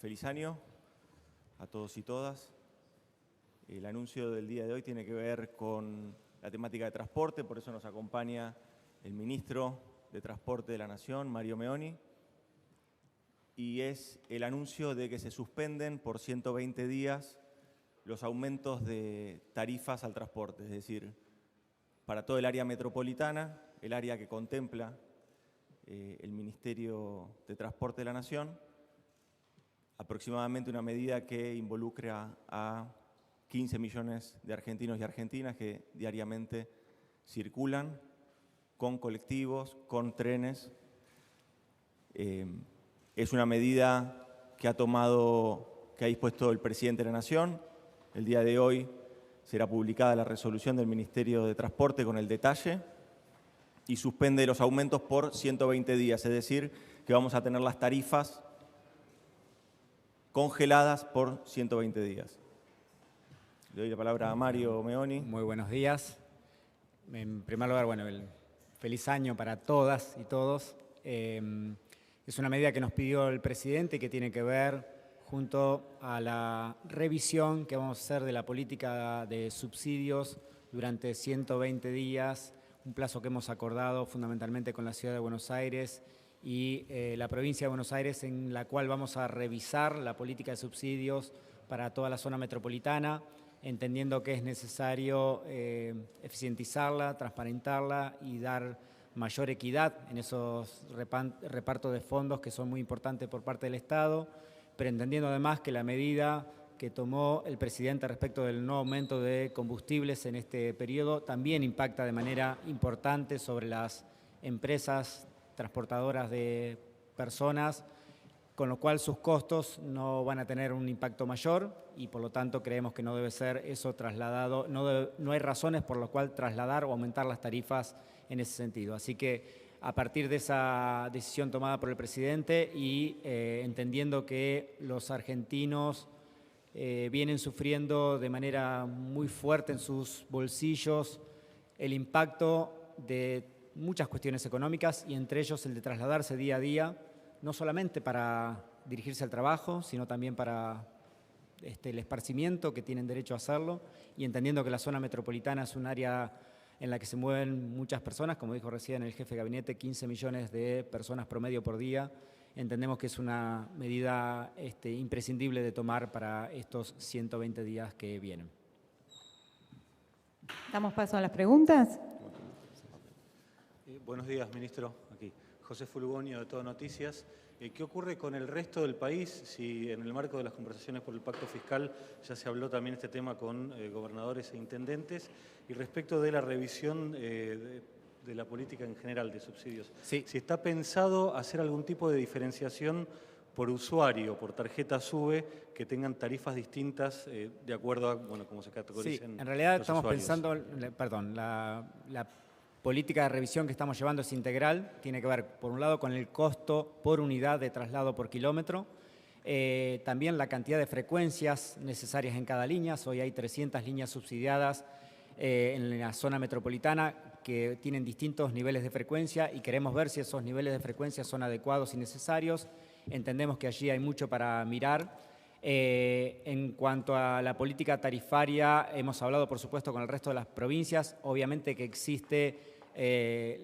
Feliz año a todos y todas. El anuncio del día de hoy tiene que ver con la temática de transporte, por eso nos acompaña el ministro de Transporte de la Nación, Mario Meoni, y es el anuncio de que se suspenden por 120 días los aumentos de tarifas al transporte, es decir, para todo el área metropolitana, el área que contempla el Ministerio de Transporte de la Nación, aproximadamente una medida que involucra a 15 millones de argentinos y argentinas que diariamente circulan con colectivos, con trenes. Es una medida que ha dispuesto el presidente de la Nación. El día de hoy será publicada la resolución del Ministerio de Transporte con el detalle y suspende los aumentos por 120 días, es decir, que vamos a tener las tarifas congeladas por 120 días. Le doy la palabra a Mario Meoni. Muy buenos días. En primer lugar, feliz año para todas y todos. Es una medida que nos pidió el presidente y que tiene que ver junto a la revisión que vamos a hacer de la política de subsidios durante 120 días, un plazo que hemos acordado fundamentalmente con la Ciudad de Buenos Aires y la provincia de Buenos Aires, en la cual vamos a revisar la política de subsidios para toda la zona metropolitana, entendiendo que es necesario eficientizarla, transparentarla y dar mayor equidad en esos repartos de fondos que son muy importantes por parte del Estado, pero entendiendo además que la medida que tomó el presidente respecto del no aumento de combustibles en este periodo también impacta de manera importante sobre las empresas transportadoras de personas, con lo cual sus costos no van a tener un impacto mayor y por lo tanto creemos que no debe ser eso trasladado, no hay razones por las cuales trasladar o aumentar las tarifas en ese sentido. Así que a partir de esa decisión tomada por el presidente y entendiendo que los argentinos vienen sufriendo de manera muy fuerte en sus bolsillos el impacto de muchas cuestiones económicas y entre ellos el de trasladarse día a día, no solamente para dirigirse al trabajo, sino también para el esparcimiento, que tienen derecho a hacerlo, y entendiendo que la zona metropolitana es un área en la que se mueven muchas personas, como dijo recién el jefe de gabinete, 15 millones de personas promedio por día, entendemos que es una medida imprescindible de tomar para estos 120 días que vienen. Damos paso a las preguntas. Buenos días, ministro. Aquí, José Fulgonio de Todo Noticias. ¿Qué ocurre con el resto del país? Si en el marco de las conversaciones por el pacto fiscal ya se habló también este tema con gobernadores e intendentes, y respecto de la revisión de la política en general de subsidios, sí. Si está pensado hacer algún tipo de diferenciación por usuario, por tarjeta SUBE, que tengan tarifas distintas de acuerdo a cómo se categoricen. Sí, en realidad los estamos usuarios. pensando, la política de revisión que estamos llevando es integral, tiene que ver, por un lado, con el costo por unidad de traslado por kilómetro, también la cantidad de frecuencias necesarias en cada línea. Hoy hay 300 líneas subsidiadas en la zona metropolitana que tienen distintos niveles de frecuencia y queremos ver si esos niveles de frecuencia son adecuados y necesarios. Entendemos que allí hay mucho para mirar. En cuanto a la política tarifaria, hemos hablado, por supuesto, con el resto de las provincias. Obviamente que existe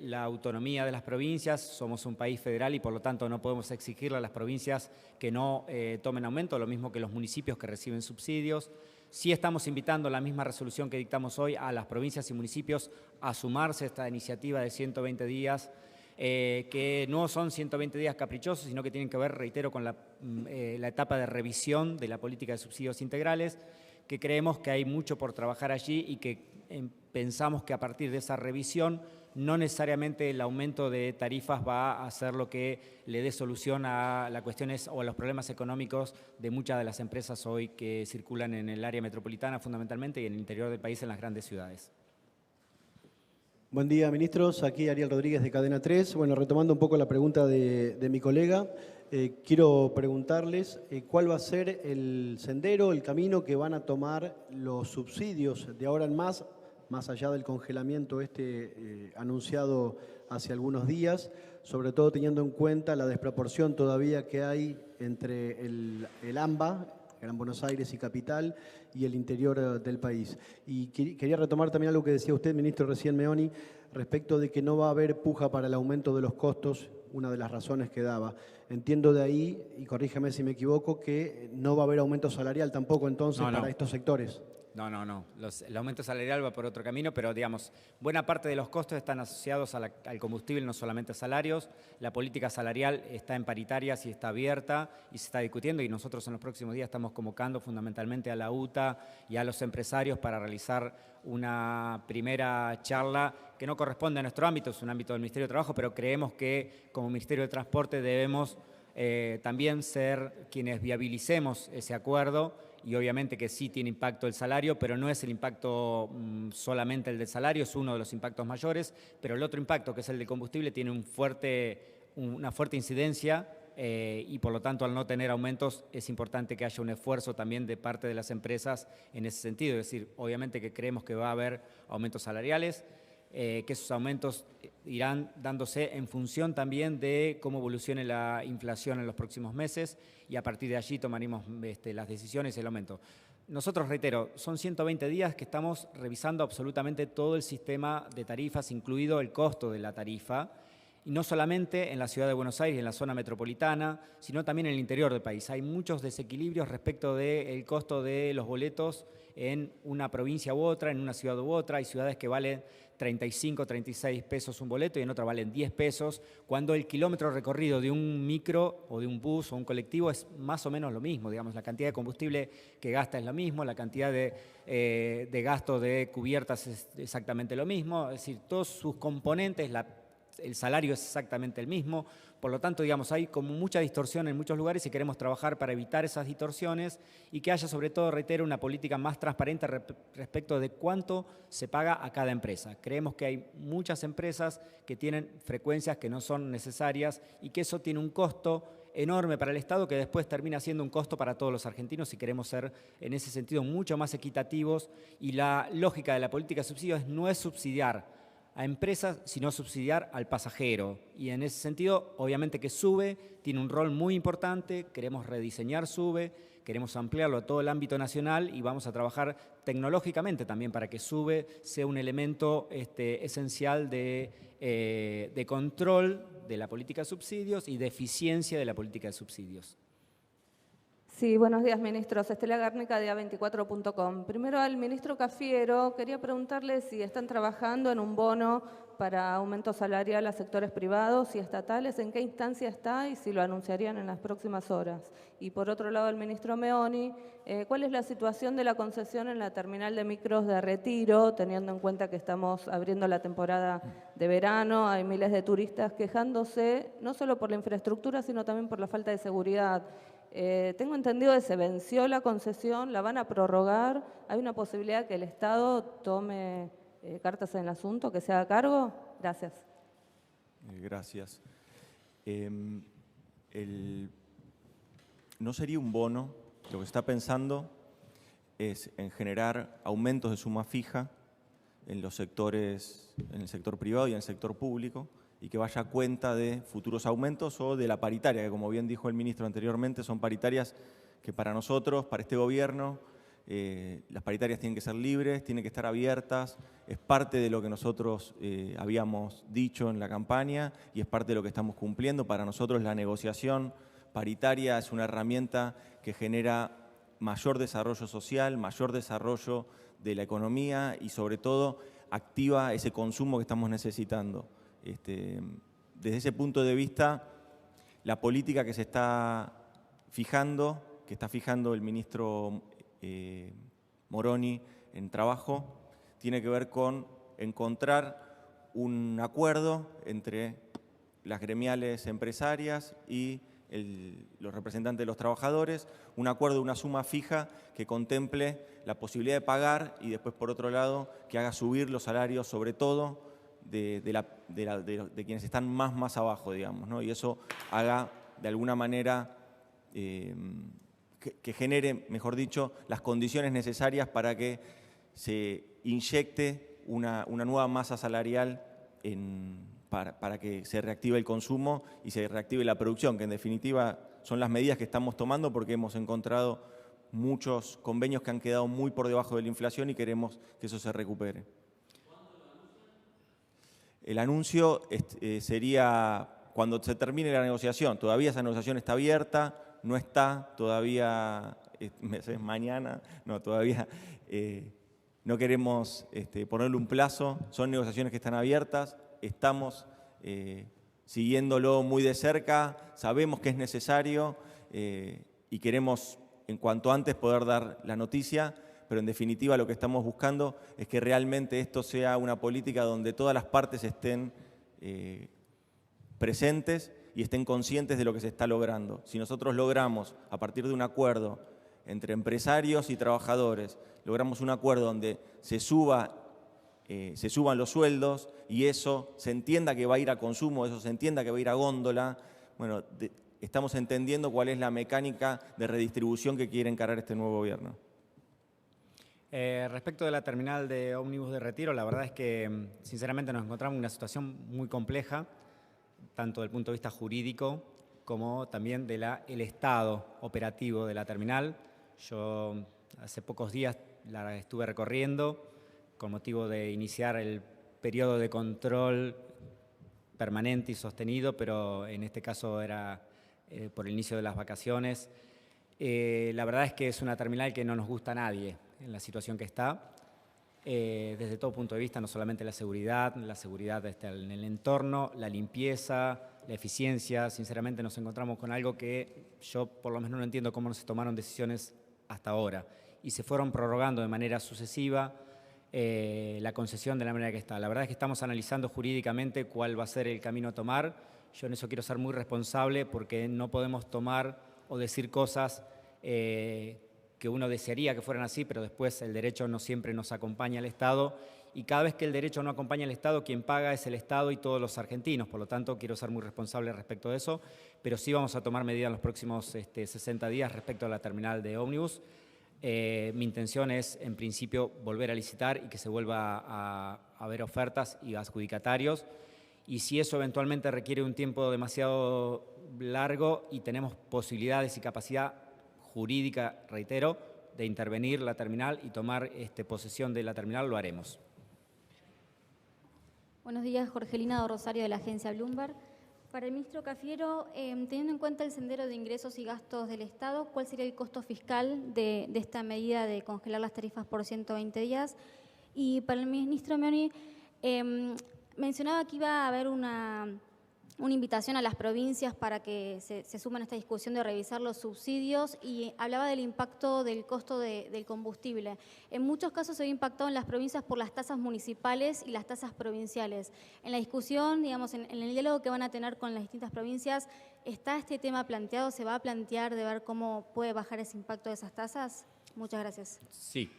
la autonomía de las provincias. Somos un país federal y, por lo tanto, no podemos exigirle a las provincias que no tomen aumento, lo mismo que los municipios que reciben subsidios. Sí estamos invitando, la misma resolución que dictamos hoy, a las provincias y municipios a sumarse a esta iniciativa de 120 días, que no son 120 días caprichosos, sino que tienen que ver, reitero, con la etapa de revisión de la política de subsidios integrales, que creemos que hay mucho por trabajar allí y que pensamos que a partir de esa revisión no necesariamente el aumento de tarifas va a ser lo que le dé solución a las cuestiones o a los problemas económicos de muchas de las empresas hoy que circulan en el área metropolitana fundamentalmente y en el interior del país, en las grandes ciudades. Buen día, ministros. Aquí Ariel Rodríguez de Cadena 3. Retomando un poco la pregunta de mi colega, quiero preguntarles cuál va a ser el sendero, el camino que van a tomar los subsidios de ahora en más más allá del congelamiento anunciado hace algunos días, sobre todo teniendo en cuenta la desproporción todavía que hay entre el AMBA, Gran Buenos Aires y Capital, y el interior del país. Y quería retomar también algo que decía usted, ministro, recién Meoni, respecto de que no va a haber puja para el aumento de los costos, una de las razones que daba. Entiendo de ahí, y corrígeme si me equivoco, que no va a haber aumento salarial tampoco entonces para estos sectores. No. El aumento salarial va por otro camino, pero digamos, buena parte de los costos están asociados al combustible, no solamente a salarios. La política salarial está en paritarias y está abierta y se está discutiendo, y nosotros en los próximos días estamos convocando fundamentalmente a la UTA y a los empresarios para realizar una primera charla que no corresponde a nuestro ámbito, es un ámbito del Ministerio de Trabajo, pero creemos que como Ministerio de Transporte debemos también ser quienes viabilicemos ese acuerdo. Y obviamente que sí tiene impacto el salario, pero no es el impacto solamente el del salario, es uno de los impactos mayores, pero el otro impacto, que es el del combustible, tiene una fuerte incidencia y por lo tanto al no tener aumentos es importante que haya un esfuerzo también de parte de las empresas en ese sentido. Es decir, obviamente que creemos que va a haber aumentos salariales, que esos aumentos irán dándose en función también de cómo evolucione la inflación en los próximos meses y a partir de allí tomaremos las decisiones y el aumento. Nosotros, reitero, son 120 días que estamos revisando absolutamente todo el sistema de tarifas, incluido el costo de la tarifa, y no solamente en la ciudad de Buenos Aires y en la zona metropolitana, sino también en el interior del país. Hay muchos desequilibrios respecto del costo de los boletos en una provincia u otra, en una ciudad u otra. Hay ciudades que valen 35, 36 pesos un boleto y en otras valen 10 pesos, cuando el kilómetro recorrido de un micro o de un bus o un colectivo es más o menos lo mismo. Digamos, la cantidad de combustible que gasta es lo mismo, la cantidad de gasto de cubiertas es exactamente lo mismo, es decir, todos sus componentes, el salario es exactamente el mismo. Por lo tanto, digamos, hay como mucha distorsión en muchos lugares y queremos trabajar para evitar esas distorsiones y que haya, sobre todo, reitero, una política más transparente respecto de cuánto se paga a cada empresa. Creemos que hay muchas empresas que tienen frecuencias que no son necesarias y que eso tiene un costo enorme para el Estado que después termina siendo un costo para todos los argentinos y queremos ser, en ese sentido, mucho más equitativos. Y la lógica de la política de subsidios no es subsidiar a empresas, sino subsidiar al pasajero. Y en ese sentido, obviamente que SUBE tiene un rol muy importante, queremos rediseñar SUBE, queremos ampliarlo a todo el ámbito nacional y vamos a trabajar tecnológicamente también para que SUBE sea un elemento esencial de control de la política de subsidios y de eficiencia de la política de subsidios. Sí, buenos días, ministros. Estela Garnica de A24.com. Primero al ministro Cafiero, quería preguntarle si están trabajando en un bono para aumento salarial a sectores privados y estatales, en qué instancia está y si lo anunciarían en las próximas horas. Y por otro lado, al ministro Meoni, ¿cuál es la situación de la concesión en la terminal de micros de Retiro, teniendo en cuenta que estamos abriendo la temporada de verano? Hay miles de turistas quejándose, no solo por la infraestructura, sino también por la falta de seguridad. Tengo entendido que se venció la concesión, la van a prorrogar. ¿Hay una posibilidad que el Estado tome cartas en el asunto, que se haga cargo? Gracias. Gracias. No sería un bono. Lo que se está pensando es en generar aumentos de suma fija en los sectores, en el sector privado y en el sector público, y que vaya a cuenta de futuros aumentos o de la paritaria, que como bien dijo el ministro anteriormente, son paritarias que para nosotros, para este gobierno, las paritarias tienen que ser libres, tienen que estar abiertas, es parte de lo que nosotros habíamos dicho en la campaña y es parte de lo que estamos cumpliendo. Para nosotros la negociación paritaria es una herramienta que genera mayor desarrollo social, mayor desarrollo de la economía y sobre todo activa ese consumo que estamos necesitando. Desde ese punto de vista, la política que se está fijando, que está fijando el ministro Moroni en trabajo, tiene que ver con encontrar un acuerdo entre las gremiales empresarias y los representantes de los trabajadores, un acuerdo de una suma fija que contemple la posibilidad de pagar y después, por otro lado, que haga subir los salarios, sobre todo, de quienes están más abajo, digamos, ¿no? Y eso haga, de alguna manera, que genere, mejor dicho, las condiciones necesarias para que se inyecte una nueva masa salarial para que se reactive el consumo y se reactive la producción, que en definitiva son las medidas que estamos tomando porque hemos encontrado muchos convenios que han quedado muy por debajo de la inflación y queremos que eso se recupere. El anuncio sería cuando se termine la negociación. Todavía esa negociación está abierta, no está todavía, es mañana, no, todavía no queremos ponerle un plazo. Son negociaciones que están abiertas, estamos siguiéndolo muy de cerca, sabemos que es necesario y queremos en cuanto antes poder dar la noticia, pero en definitiva lo que estamos buscando es que realmente esto sea una política donde todas las partes estén presentes y estén conscientes de lo que se está logrando. Si nosotros logramos, a partir de un acuerdo entre empresarios y trabajadores, logramos un acuerdo donde se suban los sueldos y eso se entienda que va a ir a consumo, eso se entienda que va a ir a góndola, bueno, estamos entendiendo cuál es la mecánica de redistribución que quiere encarar este nuevo gobierno. Respecto de la terminal de ómnibus de Retiro, la verdad es que sinceramente nos encontramos en una situación muy compleja, tanto desde el punto de vista jurídico como también del estado operativo de la terminal. Yo hace pocos días la estuve recorriendo con motivo de iniciar el periodo de control permanente y sostenido, pero en este caso era por el inicio de las vacaciones. La verdad es que es una terminal que no nos gusta a nadie en la situación que está, desde todo punto de vista, no solamente la seguridad en el entorno, la limpieza, la eficiencia. Sinceramente nos encontramos con algo que yo por lo menos no entiendo cómo no se tomaron decisiones hasta ahora y se fueron prorrogando de manera sucesiva la concesión de la manera que está. La verdad es que estamos analizando jurídicamente cuál va a ser el camino a tomar. Yo en eso quiero ser muy responsable porque no podemos tomar o decir cosas que uno desearía que fueran así, pero después el derecho no siempre nos acompaña al Estado y cada vez que el derecho no acompaña al Estado, quien paga es el Estado y todos los argentinos. Por lo tanto, quiero ser muy responsable respecto de eso, pero sí vamos a tomar medidas en los próximos 60 días respecto a la terminal de ómnibus. Mi intención es, en principio, volver a licitar y que se vuelva a ver ofertas y adjudicatarios. Y si eso eventualmente requiere un tiempo demasiado largo y tenemos posibilidades y capacidad jurídica, reitero, de intervenir la terminal y tomar posesión de la terminal, lo haremos. Buenos días, Jorgelina Rosario de la agencia Bloomberg. Para el ministro Cafiero, teniendo en cuenta el sendero de ingresos y gastos del Estado, ¿cuál sería el costo fiscal de esta medida de congelar las tarifas por 120 días? Y para el ministro Meoni, mencionaba que iba a haber una invitación a las provincias para que se sumen a esta discusión de revisar los subsidios y hablaba del impacto del costo del combustible. En muchos casos se ve impactado en las provincias por las tasas municipales y las tasas provinciales. En la discusión, digamos, en el diálogo que van a tener con las distintas provincias, ¿está este tema planteado? ¿Se va a plantear de ver cómo puede bajar ese impacto de esas tasas? Muchas gracias. Sí.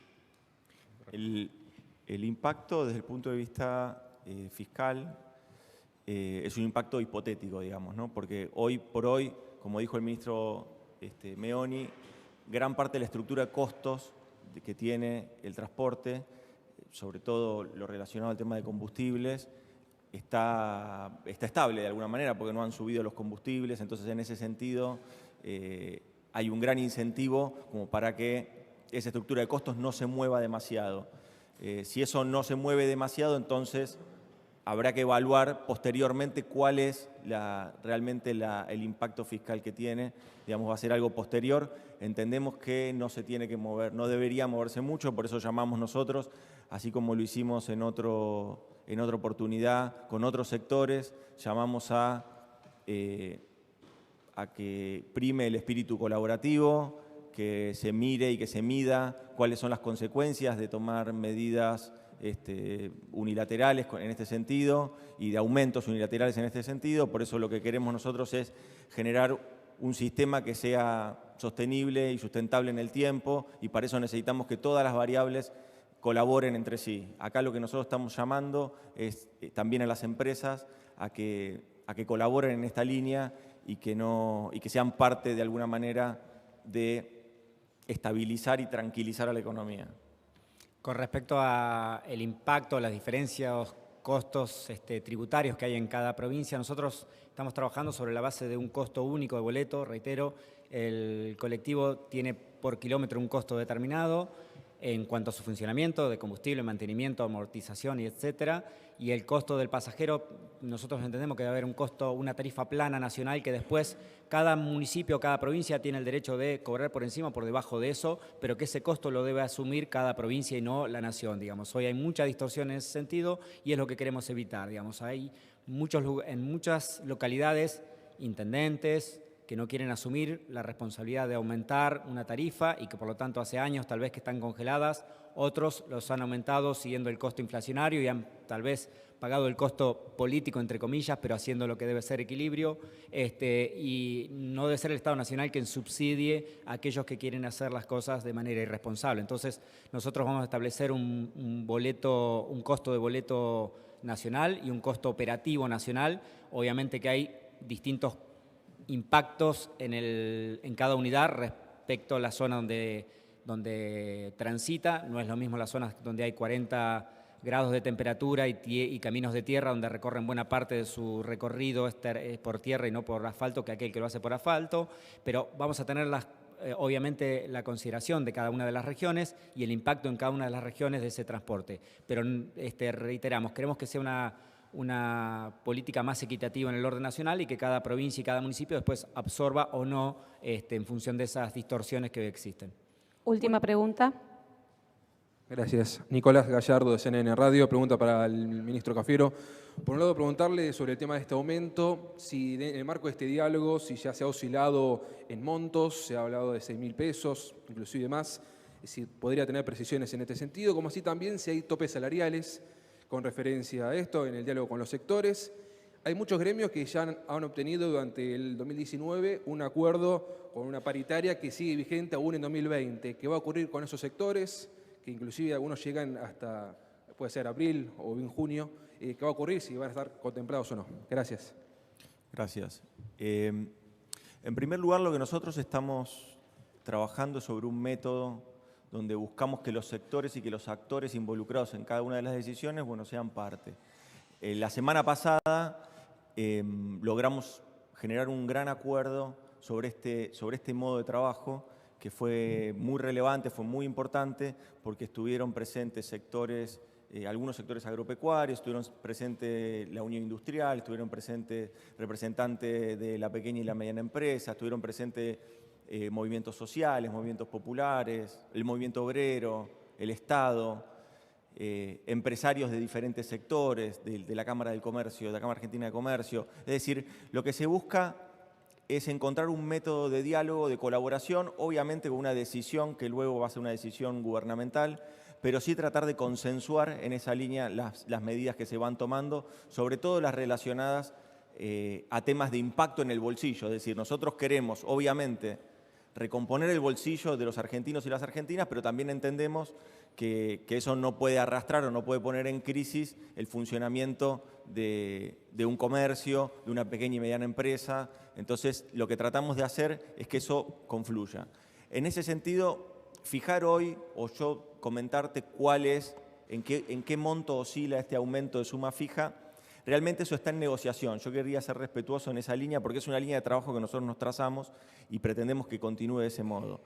El impacto desde el punto de vista fiscal es un impacto hipotético, digamos, ¿no? Porque hoy por hoy, como dijo el ministro Meoni, gran parte de la estructura de costos que tiene el transporte, sobre todo lo relacionado al tema de combustibles, está estable de alguna manera porque no han subido los combustibles, entonces en ese sentido hay un gran incentivo como para que esa estructura de costos no se mueva demasiado. Si eso no se mueve demasiado, entonces habrá que evaluar posteriormente cuál es realmente el impacto fiscal que tiene. Digamos, va a ser algo posterior. Entendemos que no se tiene que mover, no debería moverse mucho, por eso llamamos nosotros, así como lo hicimos en otra oportunidad con otros sectores, llamamos a que prime el espíritu colaborativo, que se mire y que se mida cuáles son las consecuencias de tomar medidas unilaterales en este sentido y de aumentos unilaterales en este sentido. Por eso lo que queremos nosotros es generar un sistema que sea sostenible y sustentable en el tiempo y para eso necesitamos que todas las variables colaboren entre sí. Acá lo que nosotros estamos llamando es también a las empresas a que colaboren en esta línea y que sean parte de alguna manera de estabilizar y tranquilizar a la economía. Con respecto al impacto, las diferencias, costos tributarios que hay en cada provincia, nosotros estamos trabajando sobre la base de un costo único de boleto. Reitero, el colectivo tiene por kilómetro un costo determinado en cuanto a su funcionamiento, de combustible, mantenimiento, amortización y etcétera. Y el costo del pasajero, nosotros entendemos que debe haber un costo, una tarifa plana nacional que después cada municipio, cada provincia tiene el derecho de cobrar por encima o por debajo de eso, pero que ese costo lo debe asumir cada provincia y no la nación, digamos. Hoy hay mucha distorsión en ese sentido y es lo que queremos evitar, digamos. Hay en muchas localidades intendentes que no quieren asumir la responsabilidad de aumentar una tarifa y que por lo tanto hace años tal vez que están congeladas, otros los han aumentado siguiendo el costo inflacionario y han tal vez pagado el costo político, entre comillas, pero haciendo lo que debe ser equilibrio, y no debe ser el Estado Nacional quien subsidie a aquellos que quieren hacer las cosas de manera irresponsable. Entonces, nosotros vamos a establecer un costo de boleto nacional y un costo operativo nacional. Obviamente que hay distintos impactos en cada unidad respecto a la zona donde transita. No es lo mismo las zonas donde hay 40 grados de temperatura y caminos de tierra donde recorren buena parte de su recorrido por tierra y no por asfalto que aquel que lo hace por asfalto, pero vamos a tener obviamente la consideración de cada una de las regiones y el impacto en cada una de las regiones de ese transporte. Pero reiteramos, queremos que sea una política más equitativa en el orden nacional y que cada provincia y cada municipio después absorba o no en función de esas distorsiones que existen. Última pregunta. Gracias. Nicolás Gallardo, de CNN Radio. Pregunta para el ministro Cafiero. Por un lado, preguntarle sobre el tema de este aumento, si en el marco de este diálogo, si ya se ha oscilado en montos, se ha hablado de 6.000 pesos, inclusive más, si podría tener precisiones en este sentido, como así también si hay topes salariales con referencia a esto en el diálogo con los sectores. Hay muchos gremios que ya han obtenido durante el 2019 un acuerdo con una paritaria que sigue vigente aún en 2020. ¿Qué va a ocurrir con esos sectores? Que inclusive algunos llegan hasta, puede ser abril o bien junio. ¿Qué va a ocurrir? Si van a estar contemplados o no. Gracias. Gracias. En primer lugar, lo que nosotros estamos trabajando sobre un método donde buscamos que los sectores y que los actores involucrados en cada una de las decisiones, sean parte. La semana pasada logramos generar un gran acuerdo sobre este modo de trabajo que fue muy relevante, fue muy importante, porque estuvieron presentes sectores, algunos sectores agropecuarios, estuvieron presentes la Unión Industrial, estuvieron presentes representantes de la pequeña y la mediana empresa, estuvieron presentes movimientos sociales, movimientos populares, el movimiento obrero, el Estado, empresarios de diferentes sectores, de la Cámara del Comercio, de la Cámara Argentina de Comercio. Es decir, lo que se busca es encontrar un método de diálogo, de colaboración, obviamente con una decisión que luego va a ser una decisión gubernamental, pero sí tratar de consensuar en esa línea las medidas que se van tomando, sobre todo las relacionadas a temas de impacto en el bolsillo. Es decir, nosotros queremos, obviamente, recomponer el bolsillo de los argentinos y las argentinas, pero también entendemos que eso no puede arrastrar o no puede poner en crisis el funcionamiento de un comercio, de una pequeña y mediana empresa. Entonces, lo que tratamos de hacer es que eso confluya. En ese sentido, fijar hoy, o yo comentarte en qué monto oscila este aumento de suma fija, realmente eso está en negociación. Yo querría ser respetuoso en esa línea porque es una línea de trabajo que nosotros nos trazamos y pretendemos que continúe de ese modo.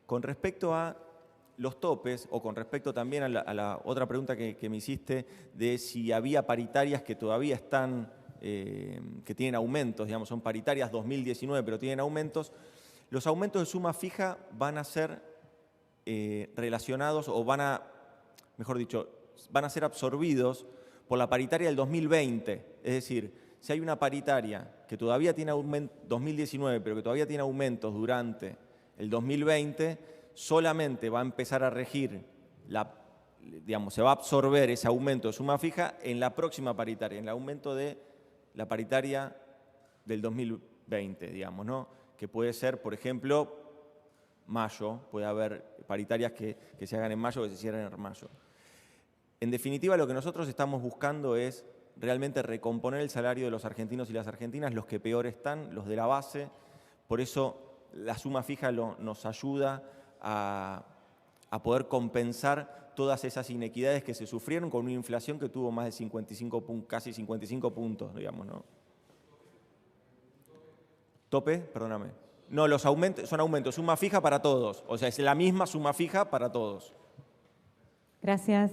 Con respecto a los topes, o con respecto también a la otra pregunta que me hiciste de si había paritarias que todavía están, que tienen aumentos, digamos, son paritarias 2019, pero tienen aumentos, los aumentos de suma fija van a ser relacionados o van a ser absorbidos por la paritaria del 2020. Es decir, si hay una paritaria que todavía tiene aumentos, 2019, pero que todavía tiene aumentos durante el 2020, solamente va a empezar a regir, se va a absorber ese aumento de suma fija en la próxima paritaria, en el aumento de la paritaria del 2020, digamos, ¿no? Que puede ser, por ejemplo, mayo, puede haber paritarias que se hagan en mayo o que se cierren en mayo. En definitiva, lo que nosotros estamos buscando es realmente recomponer el salario de los argentinos y las argentinas, los que peor están, los de la base. Por eso la suma fija nos ayuda a a poder compensar todas esas inequidades que se sufrieron con una inflación que tuvo más de 55, casi 55 puntos, digamos, ¿no? ¿Tope? Perdóname. No, los aumentos son aumentos, suma fija para todos. O sea, es la misma suma fija para todos. Gracias.